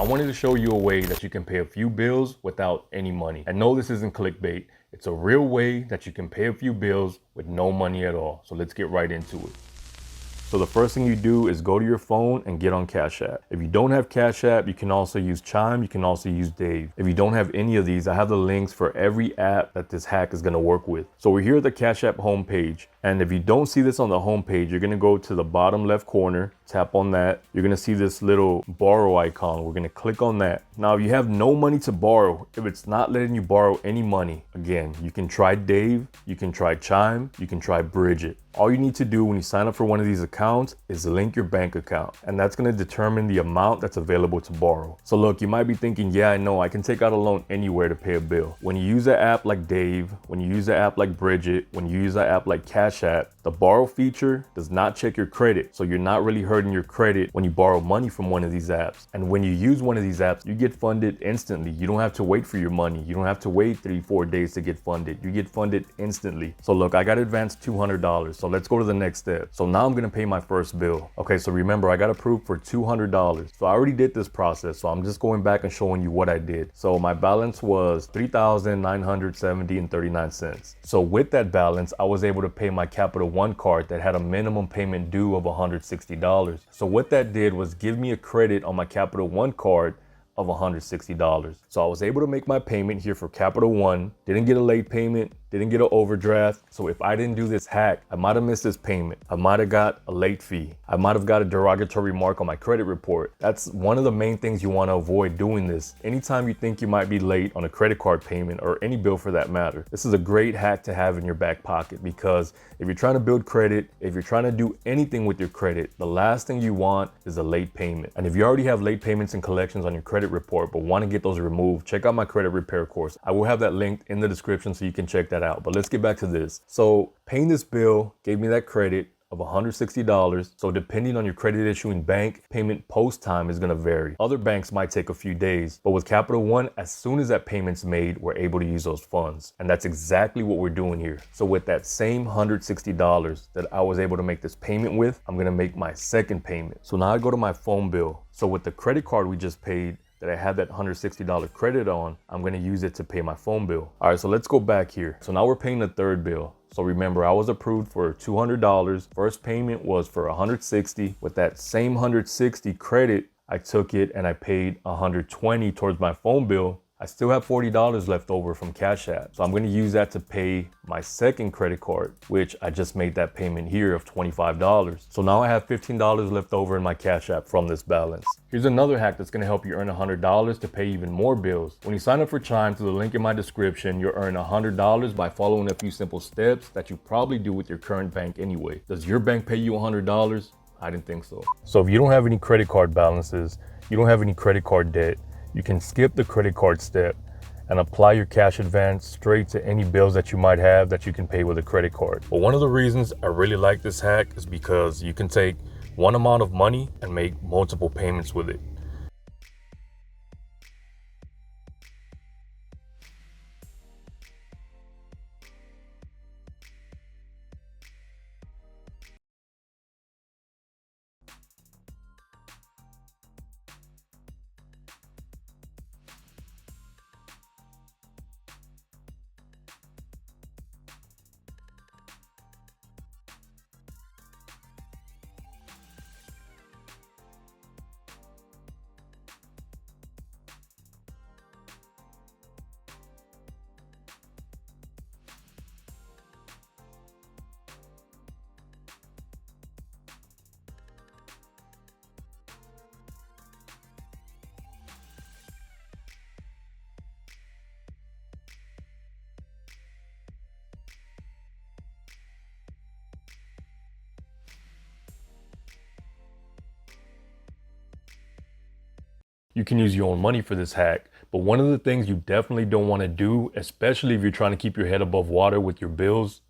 I wanted to show you a way that you can pay a few bills without any money. And no, this isn't clickbait. It's a real way that you can pay a few bills with no money at all. So let's get right into it. So the first thing you do is go to your phone and get on Cash App. If you don't have Cash App, you can also use Chime. You can also use Dave. If you don't have any of these, I have the links for every app that this hack is going to work with. So we're here at the Cash App homepage. And if you don't see this on the homepage, you're going to go to the bottom left corner, tap on that. You're going to see this little borrow icon. We're going to click on that. Now, if you have no money to borrow, if it's not letting you borrow any money, again, you can try Dave, you can try Chime, you can try Bridget. All you need to do when you sign up for one of these accounts is link your bank account, and that's going to determine the amount that's available to borrow. So look, you might be thinking, yeah, I know I can take out a loan anywhere to pay a bill. When you use an app like Dave, when you use an app like Bridget, when you use an app like Cash App, the borrow feature does not check your credit. So you're not really hurting your credit when you borrow money from one of these apps. And when you use one of these apps, you get funded instantly. You don't have to wait for your money. You don't have to wait 3-4 days to get funded. You get funded instantly. So look, I got advanced $200. So let's go to the next step. So now I'm going to pay my first bill. Okay, so remember, I got approved for $200. So I already did this process. So I'm just going back and showing you what I did. So my balance was $3,970.39. So with that balance, I was able to pay my Capital One card that had a minimum payment due of $160. So what that did was give me a credit on my Capital One card of $160. So I was able to make my payment here for Capital One, didn't get a late payment, didn't get an overdraft. So if I didn't do this hack, I might have missed this payment. I might have got a late fee. I might have got a derogatory mark on my credit report. That's one of the main things you want to avoid doing this. Anytime you think you might be late on a credit card payment or any bill for that matter, this is a great hack to have in your back pocket, because if you're trying to build credit, if you're trying to do anything with your credit, the last thing you want is a late payment. And if you already have late payments and collections on your credit report but want to get those removed, check out my credit repair course. I will have that linked in the description so you can check that out. But let's get back to this. So paying this bill gave me that credit of $160. So depending on your credit issuing bank, payment post time is going to vary. Other banks might take a few days, but with Capital One, as soon as that payment's made, we're able to use those funds. And that's exactly what we're doing here. So with that same $160 that I was able to make this payment with, I'm going to make my second payment. So now I go to my phone bill. So with the credit card we just paid, that I had that $160 credit on, I'm going to use it to pay my phone bill. All right, so let's go back here. So now we're paying the third bill. So remember, I was approved for $200. First payment was for $160. With that same $160 credit, I took it and I paid $120 towards my phone bill. I still have $40 left over from Cash App. So I'm going to use that to pay my second credit card, which I just made that payment here of $25. So now I have $15 left over in my Cash App from this balance. Here's another hack that's going to help you earn $100 to pay even more bills. When you sign up for Chime through the link in my description, you'll earn $100 by following a few simple steps that you probably do with your current bank anyway. Does your bank pay you $100? I didn't think so. So if you don't have any credit card balances, you don't have any credit card debt, you can skip the credit card step and apply your cash advance straight to any bills that you might have that you can pay with a credit card. But one of the reasons I really like this hack is because you can take one amount of money and make multiple payments with it. You can use your own money for this hack, but one of the things you definitely don't want to do, especially if you're trying to keep your head above water with your bills,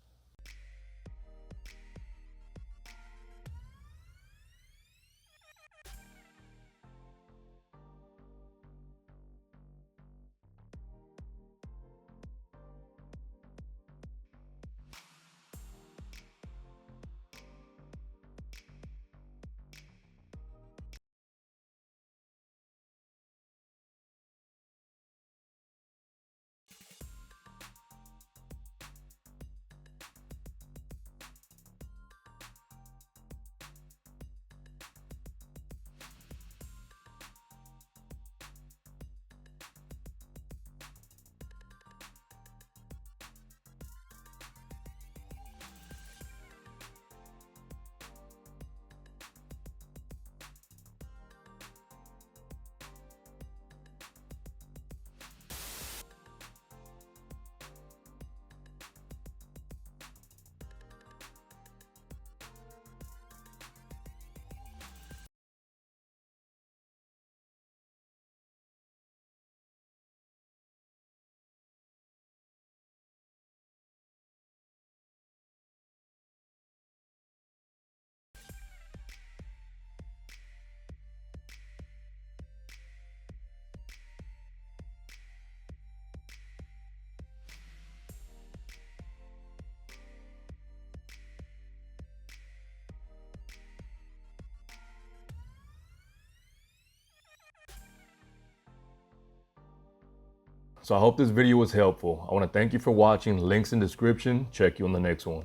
So I hope this video was helpful. I want to thank you for watching. Links in description. Check you on the next one.